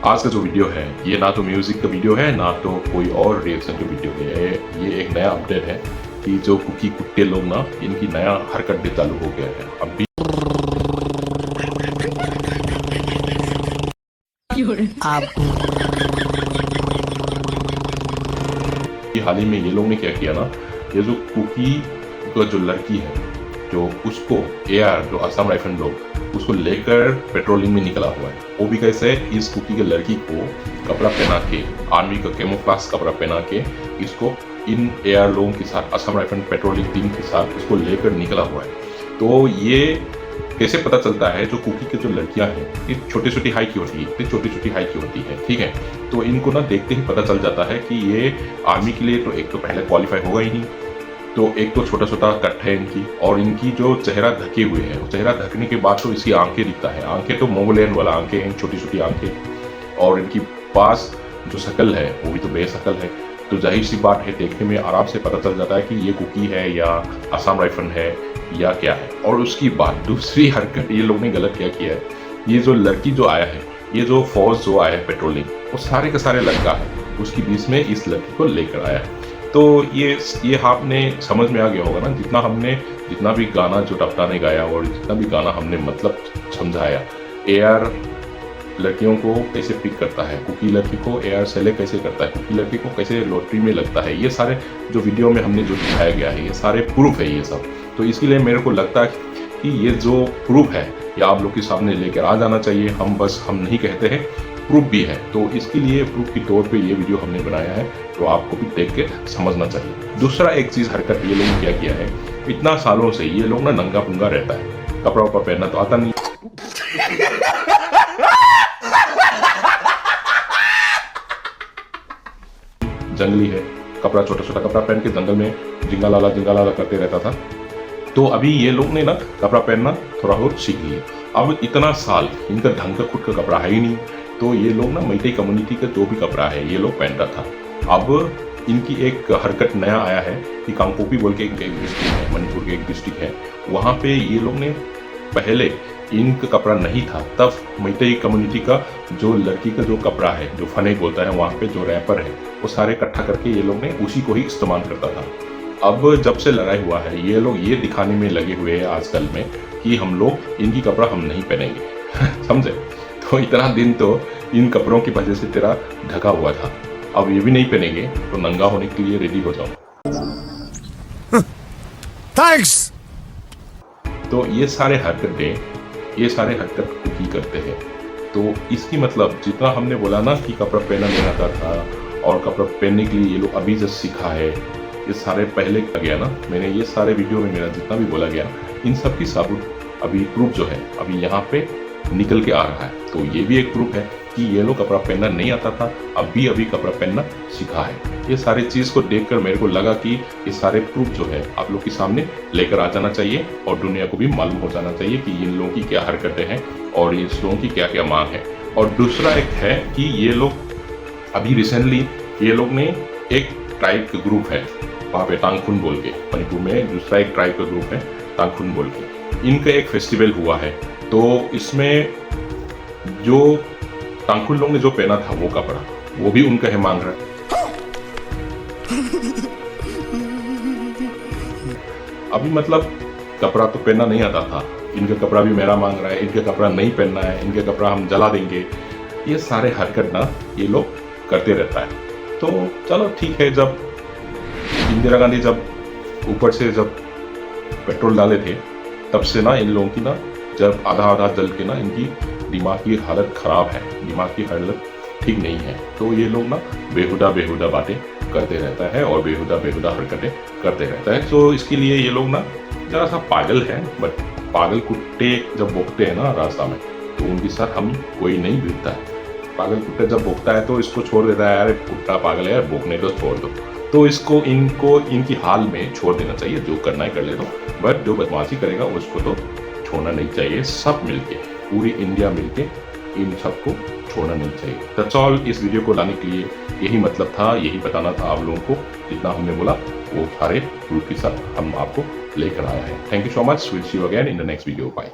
आज का जो वीडियो है ये ना तो म्यूजिक का वीडियो है ना तो कोई और रिएक्शन का वीडियो है। ये एक नया अपडेट है कि जो कुकी कुत्ते लोग ना इनकी नया हरकत भी चालू हो गया है अभी। हाल ही में ये लोग ने क्या किया ना, ये जो कुकी का जो लड़की है जो उसको एआर जो असम राइफल लोग उसको लेकर पेट्रोलिंग में निकला हुआ है। वो भी कैसे, इस कुकी के लड़की को कपड़ा पहना के, आर्मी का कैमोफ्लेज कपड़ा पहना के इसको इन एआर लोगों के साथ असम राइफल पेट्रोलिंग टीम के साथ इसको लेकर निकला हुआ है। तो ये कैसे पता चलता है, जो कुकी की जो लड़कियां हैं ये छोटी छोटी हाई की होती है, इतनी छोटी छोटी हाई की होती है, ठीक है। तो इनको ना देखते ही पता चल जाता है कि ये आर्मी के लिए तो एक तो पहले क्वालिफाई होगा ही नहीं, तो एक तो छोटा छोटा कट है इनकी, और इनकी जो चेहरा ढके हुए हैं, चेहरा ढकने के बाद तो इसकी आंखें दिखता है, आंखें तो मोगलैंड वाला आंखें हैं, छोटी छोटी आंखें, और इनकी पास जो शकल है वो भी तो बेशकल है। तो जाहिर सी बात है, देखने में आराम से पता चल जाता है कि ये कुकी है या असम राइफल है या क्या है। और उसकी बात दूसरी हरकत ये लोग ने गलत क्या किया है, ये जो लड़की जो आया है, ये जो फौज जो आया है पेट्रोलिंग, वो सारे के सारे लड़का है, उसके बीच में इस लड़की को लेकर आया है। तो ये आपने समझ में आ गया होगा ना, जितना भी गाना जो टप्टा ने गाया और जितना भी गाना हमने मतलब समझाया, एआर लड़कियों को कैसे पिक करता है, कुकी लड़की को एआर सेलेक्ट कैसे करता है, कुकी लड़की को कैसे लॉटरी में लगता है, ये सारे जो वीडियो में हमने जो दिखाया गया है ये सारे प्रूफ है ये सब। तो इसके लिए मेरे को लगता है कि ये जो प्रूफ है ये आप लोग के सामने लेकर आ जाना चाहिए। हम नहीं कहते हैं, प्रूफ भी है। तो इसके लिए प्रूफ के तौर पे ये वीडियो हमने बनाया है, तो आपको भी देख के समझना चाहिए। दूसरा एक चीज़ हरकत ये लोग क्या किया है, इतना सालों से ये लोग ना नंगा पुंगा रहता है, कपड़ा उपड़ा पहनना तो आता नहीं। जंगली है, कपड़ा छोटा छोटा कपड़ा पहन के जंगल में जिंगा लाला करते रहता था। तो अभी ये लोग ने ना कपड़ा पहनना थोड़ा बहुत सीख लिया। अब इतना साल इनका ढंग का खुद का कपड़ा है ही नहीं, तो ये लोग ना मैतेई कम्युनिटी का जो भी कपड़ा है ये लोग पहनता था। अब इनकी एक हरकत नया आया है कि कांगपोपी बोल के एक डिस्ट्रिक्ट है, मणिपुर के एक डिस्ट्रिक्ट है, वहाँ पे ये लोग ने पहले इनका कपड़ा नहीं था, तब मैतेई कम्युनिटी का जो लड़की का जो कपड़ा है, जो फनेक बोलता है, वहाँ पे जो रैपर है वो सारे इकट्ठा करके ये लोग ने उसी को ही इस्तेमाल करता था। अब जब से लड़ाई हुआ है ये लोग ये दिखाने में लगे हुए हैं आजकल में कि हम लोग इनकी कपड़ा हम नहीं पहनेंगे समझे। तो इतना दिन तो इन कपड़ों की वजह से तेरा ढका हुआ था, अब ये भी नहीं पहनेंगे तो नंगा होने के लिए रेडी हो जाओ। थैंक्स। तो ये सारे हरकत कुकी करते हैं। तो इसकी मतलब जितना हमने बोला ना कि कपड़ा पहना नहीं आता था और कपड़ा पहनने के लिए ये लोग अभी जस्ट सीखा है, ये सारे पहले किया गया ना, मैंने ये सारे वीडियो में मेरा जितना भी बोला गया इन सब की साबुत अभी प्रूफ जो है अभी यहाँ पे निकल के आ रहा है। तो ये भी एक प्रूफ है कि ये लोग कपड़ा पहनना नहीं आता था, अभी कपड़ा पहनना सीखा है। ये सारे चीज़ को देखकर मेरे को लगा कि ये सारे प्रूफ जो है आप लोग के सामने लेकर आ जाना चाहिए और दुनिया को भी मालूम हो जाना चाहिए कि इन लोगों की क्या हरकतें हैं और इस लोगों की क्या क्या मांग है। और दूसरा एक है कि ये लोग अभी रिसेंटली ये लोग ने एक ट्राइब का ग्रुप है वहाँ पे तांगखुन बोल के, मणिपुर में दूसरा एक ट्राइब का ग्रुप है तांगखुन बोल के, इनका एक फेस्टिवल हुआ है। तो इसमें जो तांगखुन लोग ने जो पहना था वो कपड़ा वो भी उनका है मांग रहा है। अभी मतलब कपड़ा तो पहनना नहीं आता था, इनका कपड़ा भी मेरा मांग रहा है, इनका कपड़ा नहीं पहनना है, इनके कपड़ा हम जला देंगे, ये सारे हरकत ना ये लोग करते रहता है। तो चलो ठीक है, जब इंदिरा गांधी जब ऊपर से जब पेट्रोल डाले थे तब से ना इन लोगों की ना जब आधा जल के ना इनकी दिमाग की हालत खराब है, दिमाग की हालत ठीक नहीं है। तो ये लोग ना बेहुदा बातें करते रहता है और बेहुदा हरकतें करते रहता है। तो इसके लिए ये लोग ना जरा सा पागल है, बट पागल कुत्ते जब भौंकते हैं ना रास्ता में तो उनके साथ हम कोई नहीं भिड़ता है। पागल कुत्ते जब भौंकता है तो इसको छोड़ देता है, यार कुत्ता पागल है यार, भौंकने तो छोड़ दो। तो इनको इनकी हाल में छोड़ देना चाहिए, जो करना है कर ले दो, बट जो बदमाशी करेगा उसको तो छोड़ना नहीं चाहिए। सब मिलके, पूरी इंडिया मिलके इन सबको छोड़ना नहीं चाहिए। That's all. इस वीडियो को लाने के लिए यही मतलब था, यही बताना था आप लोगों को। जितना हमने बोला वो सारे प्रूफ के साथ हम आपको लेकर आया है। Thank you so much. Will see you again in the next video. Bye.